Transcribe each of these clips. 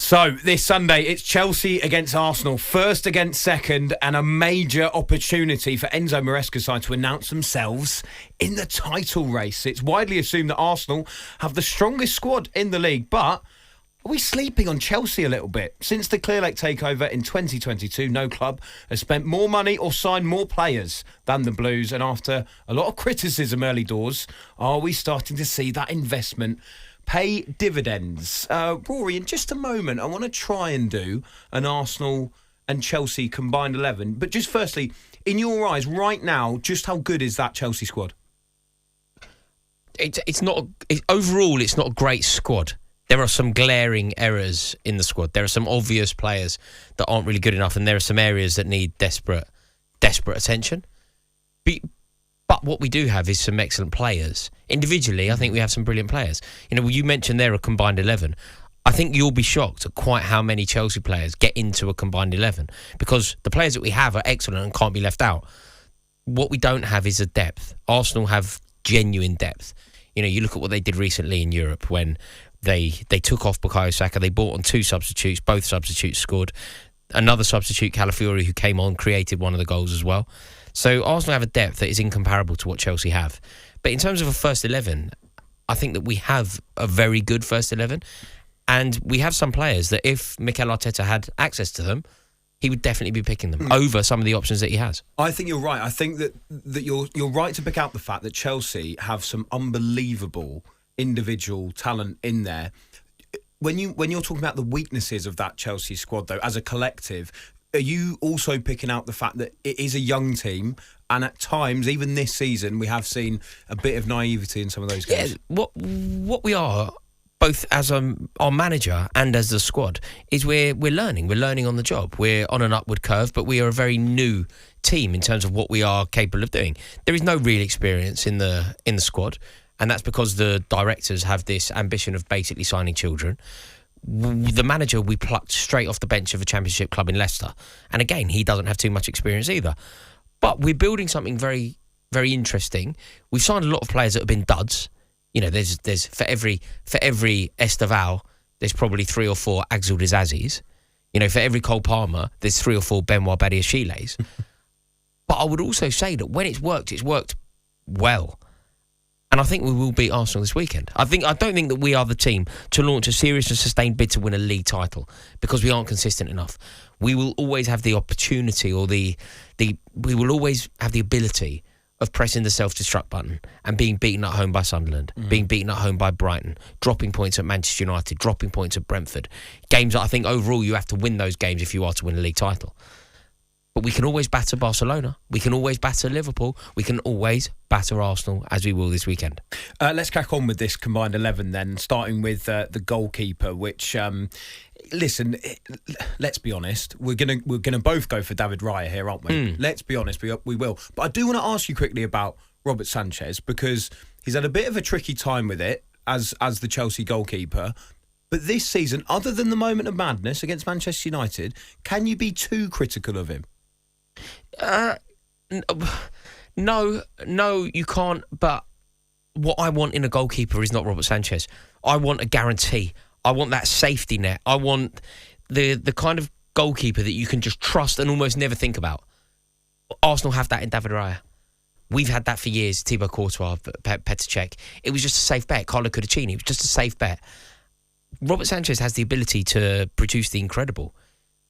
So, this Sunday, it's Chelsea against Arsenal, first against second, and a major opportunity for Enzo Maresca's side to announce themselves in the title race. It's widely assumed that Arsenal have the strongest squad in the league, but are we sleeping on Chelsea a little bit? Since the Clearlake takeover in 2022, no club has spent more money or signed more players than the Blues, and after a lot of criticism early doors, are we starting to see that investment pay dividends? Rory, in just a moment, I want to try and do an Arsenal and Chelsea combined 11. But just firstly, in your eyes, right now, just how good is that Chelsea squad? Overall, it's not a great squad. There are some glaring errors in the squad. There are some obvious players that aren't really good enough, and there are some areas that need desperate attention. But what we do have is some excellent players. Individually, I think we have some brilliant players. You know, you mentioned there a combined 11. I think you'll be shocked at quite how many Chelsea players get into a combined 11 because the players that we have are excellent and can't be left out. What we don't have is a depth. Arsenal have genuine depth. You know, you look at what they did recently in Europe when they took off Bukayo Saka. They brought on two substitutes. Both substitutes scored. Another substitute, Calafiori, who came on, created one of the goals as well. So Arsenal have a depth that is incomparable to what Chelsea have. But in terms of a first 11, I think that we have a very good first 11. And we have some players that if Mikel Arteta had access to them, he would definitely be picking them over some of the options that he has. I think you're right. I think that you're right to pick out the fact that Chelsea have some unbelievable individual talent in there. When you're talking about the weaknesses of that Chelsea squad, though, as a collective, are you also picking out the fact that it is a young team, and at times, even this season, we have seen a bit of naivety in some of those games? Yeah, what we are, both as our manager and as the squad, is we're learning. We're learning on the job. We're on an upward curve, but we are a very new team in terms of what we are capable of doing. There is no real experience in the squad, and that's because the directors have this ambition of basically signing children. The manager we plucked straight off the bench of a championship club in Leicester, and again, he doesn't have too much experience either. But we're building something very, very interesting. We've signed a lot of players that have been duds. You know, there's for every Esteval, there's probably 3 or 4 Axel Disazis. You know, for every Cole Palmer, there's 3 or 4 Benoit Badiashiles. But I would also say that when it's worked well. And I think we will beat Arsenal this weekend. I don't think that we are the team to launch a serious and sustained bid to win a league title because we aren't consistent enough. We will always have the opportunity or we will always have the ability of pressing the self-destruct button and being beaten at home by Sunderland, being beaten at home by Brighton, dropping points at Manchester United, dropping points at Brentford. Games that I think overall you have to win those games if you are to win a league title. But we can always batter Barcelona. We can always batter Liverpool. We can always batter Arsenal, as we will this weekend. Let's crack on with this combined 11 then, starting with the goalkeeper, which, listen, let's be honest, we're gonna both go for David Raya here, aren't we? Let's be honest, we will. But I do want to ask you quickly about Robert Sanchez, because he's had a bit of a tricky time with it as the Chelsea goalkeeper. But this season, other than the moment of madness against Manchester United, can you be too critical of him? No, you can't. But what I want in a goalkeeper is not Robert Sanchez. I want a guarantee. I want that safety net. I want the kind of goalkeeper that you can just trust and almost never think about. Arsenal have that in David Raya. We've had that for years. Thibaut Courtois, Petr Cech. It was just a safe bet. Carlo Cudicini. It was just a safe bet. Robert Sanchez has the ability to produce the incredible,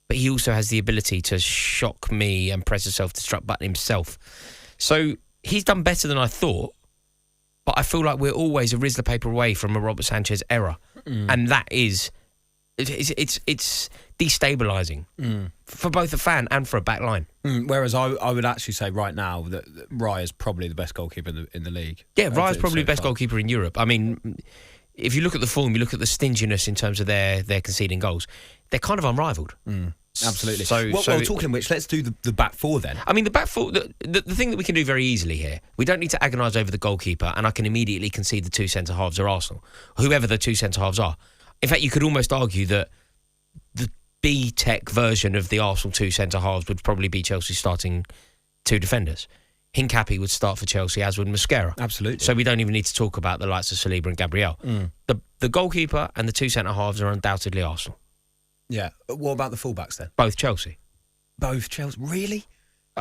but he also has the ability to shock me and press the self-destruct button himself. So he's done better than I thought, but I feel like we're always a Rizzler paper away from a Robert Sanchez error. And that is, it's destabilising for both a fan and for a back line. Whereas I would actually say right now that Raya's probably the best goalkeeper in the league. Yeah, Raya's probably the best goalkeeper in Europe. I mean, if you look at the form, you look at the stinginess in terms of their conceding goals, they're kind of unrivalled. Absolutely. Well, talking of which, let's do the back four then. I mean, the back four, the thing that we can do very easily here, we don't need to agonise over the goalkeeper, and I can immediately concede the two centre-halves are Arsenal, whoever the two centre-halves are. In fact, you could almost argue that the B-Tech version of the Arsenal two centre-halves would probably be Chelsea starting two defenders. Hincapie would start for Chelsea, as would Mosquera. Absolutely. So we don't even need to talk about the likes of Saliba and Gabriel. The goalkeeper and the two centre-halves are undoubtedly Arsenal. Yeah. What about the fullbacks then? Both Chelsea. Both Chelsea. Really?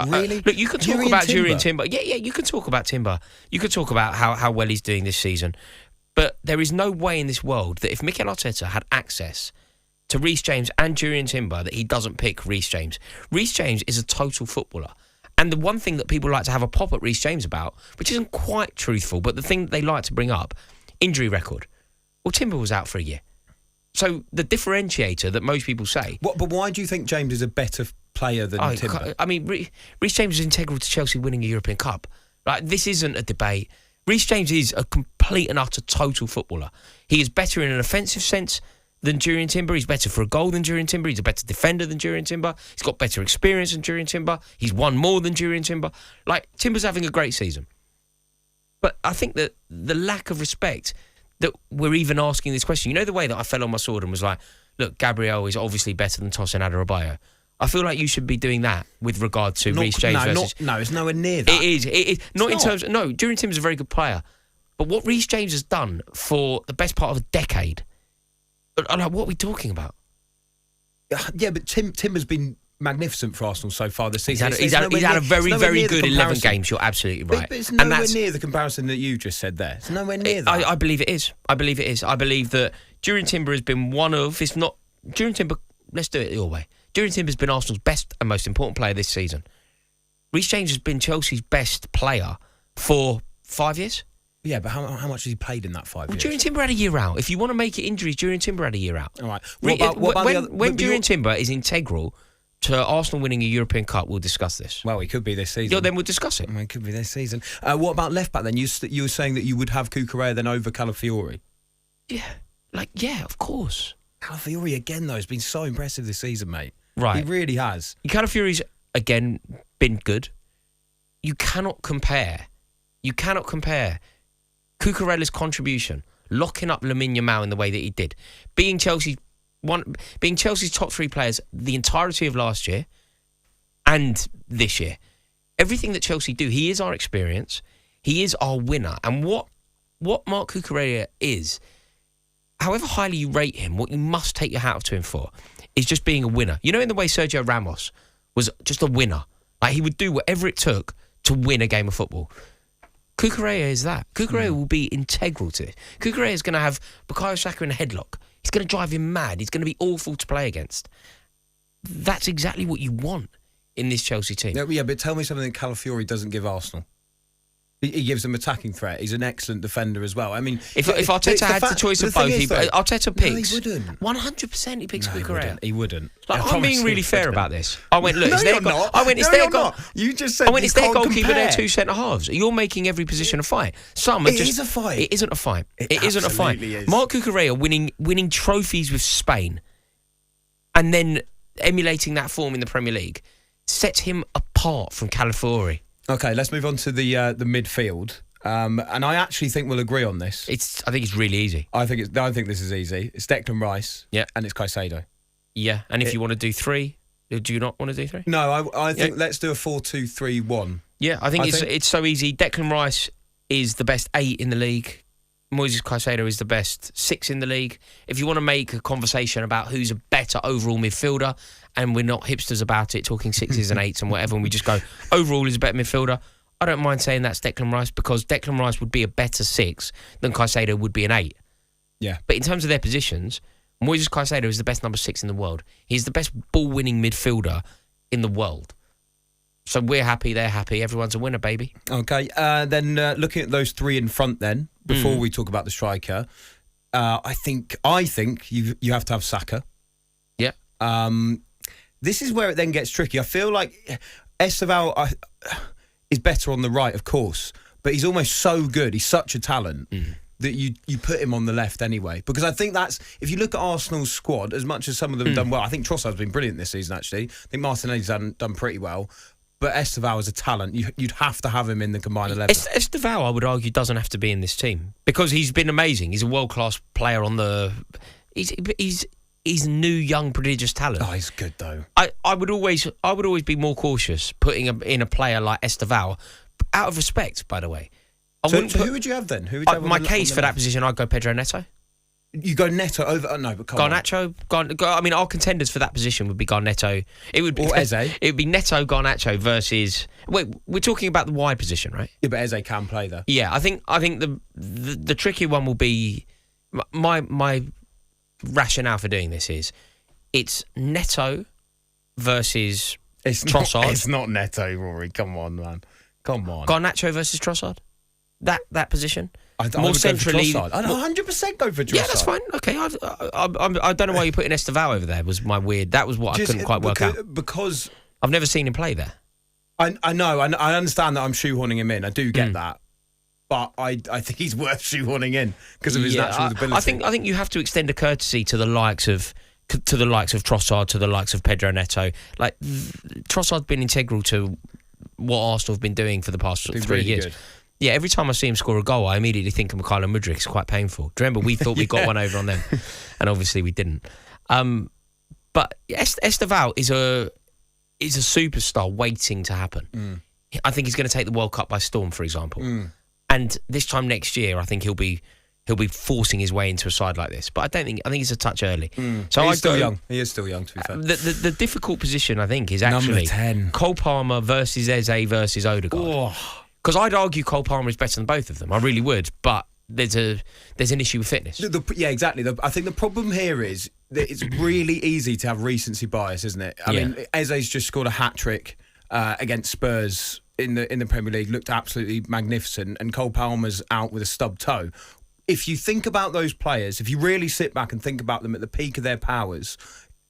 Really? Look, you can talk about Jurriën Timber. Yeah, you can talk about Timber. You can talk about how well he's doing this season. But there is no way in this world that if Mikel Arteta had access to Reece James and Jurriën Timber that he doesn't pick Reece James. Reece James is a total footballer. And the one thing that people like to have a pop at Reece James about, which isn't quite truthful, but the thing that they like to bring up, injury record. Well, Timber was out for a year. So the differentiator that most people say... But why do you think James is a better player than Timber? I mean, Reece James is integral to Chelsea winning a European Cup. Like, this isn't a debate. Reece James is a complete and utter total footballer. He is better in an offensive sense than Jurriën Timber. He's better for a goal than Jurriën Timber. He's a better defender than Jurriën Timber. He's got better experience than Jurriën Timber. He's won more than Jurriën Timber. Like, Timber's having a great season. But I think that the lack of respect that we're even asking this question, you know the way that I fell on my sword and was like, look, Gabriel is obviously better than Tosin Adarabioyo. I feel like you should be doing that with regard to Reece James versus... No, it's nowhere near that. It is. Not in terms... No, Jurriën Timber's a very good player. But what Reece James has done for the best part of a decade... Like, what are we talking about? Yeah, but Timber's been magnificent for Arsenal so far this season. He's had a very, very good 11 games. You're absolutely right. But it's nowhere near the comparison that you just said there. It's nowhere near that. I believe it is. I believe that Jurriën Timber has been one of, if not... Jurriën Timber, let's do it your way. Jurriën Timber's been Arsenal's best and most important player this season. Reece James has been Chelsea's best player for 5 years. Yeah, but how much has he played in that 5 years? Jurriën Timber had a year out. If you want to make it injuries, Jurriën Timber had a year out. All right. When Jurriën Timber is integral to Arsenal winning a European Cup, we'll discuss this. Well, it could be this season. Yeah, then we'll discuss it. It could be this season. What about left back then? You were saying that you would have Cucurella then over Calafiori. Yeah, of course. Calafiori again though has been so impressive this season, mate. Right, he really has. Calafiori's again been good. You cannot compare Cucurella's contribution, locking up Lamine Yamal in the way that he did, being Chelsea's top three players the entirety of last year and this year. Everything that Chelsea do, he is our experience, he is our winner. And what Marc Cucurella is, however highly you rate him, what you must take your hat off to him for is just being a winner. You know, in the way Sergio Ramos was just a winner. Like, he would do whatever it took to win a game of football. Cucurella is that. Cucurella will be integral to it. Cucurella is going to have Bukayo Saka in a headlock. He's going to drive him mad. He's going to be awful to play against. That's exactly what you want in this Chelsea team. Yeah, but tell me something that Calafiori doesn't give Arsenal. He gives them attacking threat. He's an excellent defender as well. I mean, if Arteta had the choice of both, Arteta picks. No, he wouldn't. 100% he picks Cucurella. He wouldn't. Like, I'm being really fair about this. I went, look, no, it's their not. I went, it's their goal. You just said it's their goalkeeper, their two centre halves. You're making every position a fight. It is a fight. It isn't a fight. It isn't a fight. Is. Marc Cucurella winning trophies with Spain, and then emulating that form in the Premier League, sets him apart from Calafiori. Okay, let's move on to the midfield. And I actually think we'll agree on this. I think it's really easy. I think this is easy. It's Declan Rice. Yeah. And it's Caicedo. Yeah. And if you want to do three, do you not want to do three? No, I think let's do a 4-2-3-1. Yeah, I think it's so easy. Declan Rice is the best 8 in the league. Moises Caicedo is the best 6 in the league. If you want to make a conversation about who's a better overall midfielder, and we're not hipsters about it, talking 6s and 8s and whatever, and we just go, overall is a better midfielder, I don't mind saying that's Declan Rice, because Declan Rice would be a better 6 than Caicedo would be an 8. Yeah. But in terms of their positions, Moises Caicedo is the best number 6 in the world. He's the best ball-winning midfielder in the world. So we're happy, they're happy, everyone's a winner, baby. Okay, then looking at those 3 in front then, before we talk about the striker, I think you have to have Saka. Yeah. This is where it then gets tricky. I feel like Esteval is better on the right, of course, but he's almost so good. He's such a talent that you put him on the left anyway. Because I think that's, if you look at Arsenal's squad, as much as some of them have done well, I think Trossard's been brilliant this season, actually. I think Martinelli's done pretty well. But Esteval is a talent. You'd have to have him in the combined 11. Esteval, I would argue, doesn't have to be in this team because he's been amazing. He's a world-class player on the... He's new, young, prodigious talent. Oh, he's good though. I would always be more cautious putting in a player like Esteval, out of respect, by the way. So who would you have then? Who would you have my case for that position, I'd go Pedro Neto. You go Neto over. Oh, no, but come on. Garnacho. I mean, our contenders for that position would be Garnacho. It would be Or Eze. It would be Neto, Garnacho versus. Wait, we're talking about the wide position, right? Yeah, but Eze can play there. Yeah, I think the tricky one will be my rationale for doing this is it's Neto versus Trossard. It's not Neto, Rory. Come on, man. Come on. Garnacho versus Trossard. That position. More centrally. I'd 100% go for Trossard. Yeah, that's fine. Okay, I don't know why you're putting Esteval over there. Was my weird. That was what I couldn't quite work out. Because I've never seen him play there. I know. I understand that I'm shoehorning him in. I do get that. But I think he's worth shoehorning in because of his natural ability. I think you have to extend a courtesy to the likes of Trossard, to the likes of Pedro Neto. Like Trossard's been integral to what Arsenal have been doing for the past 3 years. Good. Yeah, every time I see him score a goal, I immediately think of Mykhailo Mudryk. It's quite painful. Do you remember we thought we got one over on them, and obviously we didn't. But Esteval is a superstar waiting to happen. I think he's going to take the World Cup by storm, for example. And this time next year, I think he'll be forcing his way into a side like this. But I think he's a touch early. So he's still young. He is still young, to be fair. The difficult position, I think, is actually number 10. Cole Palmer versus Eze versus Odegaard. Because I'd argue Cole Palmer is better than both of them. I really would. But there's an issue with fitness. Yeah, exactly. I think the problem here is that it's really easy to have recency bias, isn't it? I mean, Eze's just scored a hat-trick against Spurs in the Premier League, looked absolutely magnificent, and Cole Palmer's out with a stubbed toe. If you think about those players, if you really sit back and think about them at the peak of their powers,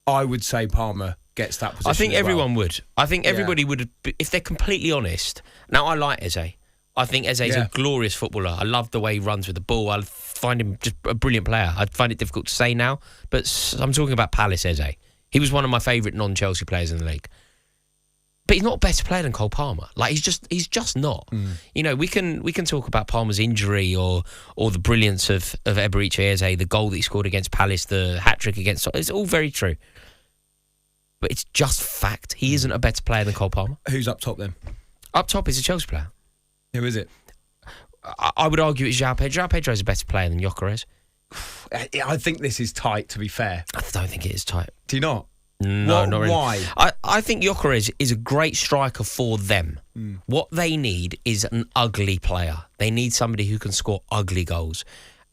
I would say Palmer gets that position. I think everyone would. I think everybody would, if they're completely honest. Now, I like Eze. I think Eze's a glorious footballer. I love the way he runs with the ball. I find him just a brilliant player. I find it difficult to say now, but I'm talking about Palace Eze. He was one of my favourite non-Chelsea players in the league. But he's not a better player than Cole Palmer. Like he's just not. You know, we can talk about Palmer's injury or the brilliance of Eberechi Eze, the goal that he scored against Palace, the hat-trick against... It's all very true. But it's just fact. He isn't a better player than Cole Palmer. Who's up top then? Up top is a Chelsea player. Who is it? I would argue it's João Pedro. João Pedro is a better player than Gyökeres. I think this is tight, to be fair. I don't think it is tight. Do you not? No, not really. Why? I think Gyökeres is a great striker for them. What they need is an ugly player. They need somebody who can score ugly goals.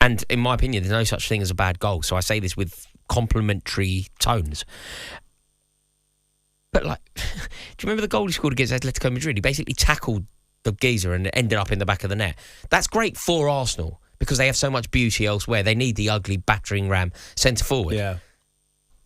And in my opinion, there's no such thing as a bad goal. So I say this with complimentary tones. But like, do you remember the goal he scored against Atletico Madrid? He basically tackled the geezer and it ended up in the back of the net. That's great for Arsenal because they have so much beauty elsewhere. They need the ugly battering ram centre forward. Yeah.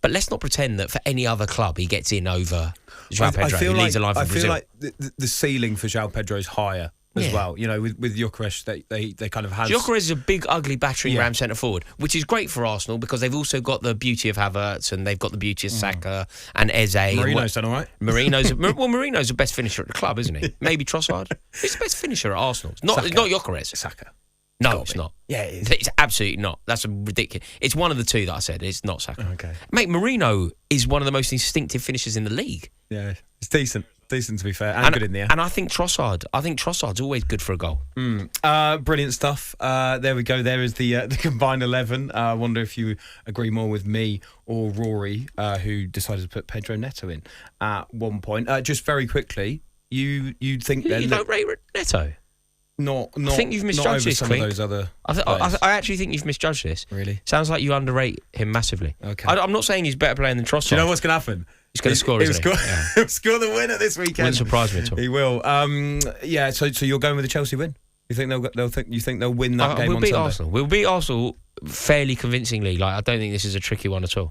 But let's not pretend that for any other club he gets in over João Pedro, who leads a life in Brazil. I feel like the ceiling for João Pedro is higher as well. You know, with Gyökeres, they kind of have... Gyökeres is a big, ugly battering ram centre forward, which is great for Arsenal because they've also got the beauty of Havertz and they've got the beauty of Saka and Eze. Marino's done all right. Marino's the best finisher at the club, isn't he? Maybe Trossard. He's the best finisher at Arsenal. It's not Gyökeres. Saka. No, it's not. Yeah, it is. It's absolutely not. That's ridiculous. It's one of the two that I said. It's not Saka. Okay. Mate, Marino is one of the most instinctive finishers in the league. Yeah, it's decent. Decent, to be fair, and good in the air. And I think Trossard's always good for a goal. Brilliant stuff. There we go. There is the combined 11. I wonder if you agree more with me or Rory, who decided to put Pedro Neto in at one point. Just very quickly, you'd think then... You don't rate Neto? Not. I think you've misjudged this, some Clink. of those other. I actually think you've misjudged this. Really? Sounds like you underrate him massively. Okay. I'm not saying he's better playing than Trossard. Do you know what's going to happen? He's going to score, isn't he? He'll score the winner this weekend. Wouldn't surprise me at all. He will. Yeah. So you're going with the Chelsea win? You think they'll win that game on Sunday? We'll beat Arsenal. We'll beat Arsenal fairly convincingly. Like I don't think this is a tricky one at all.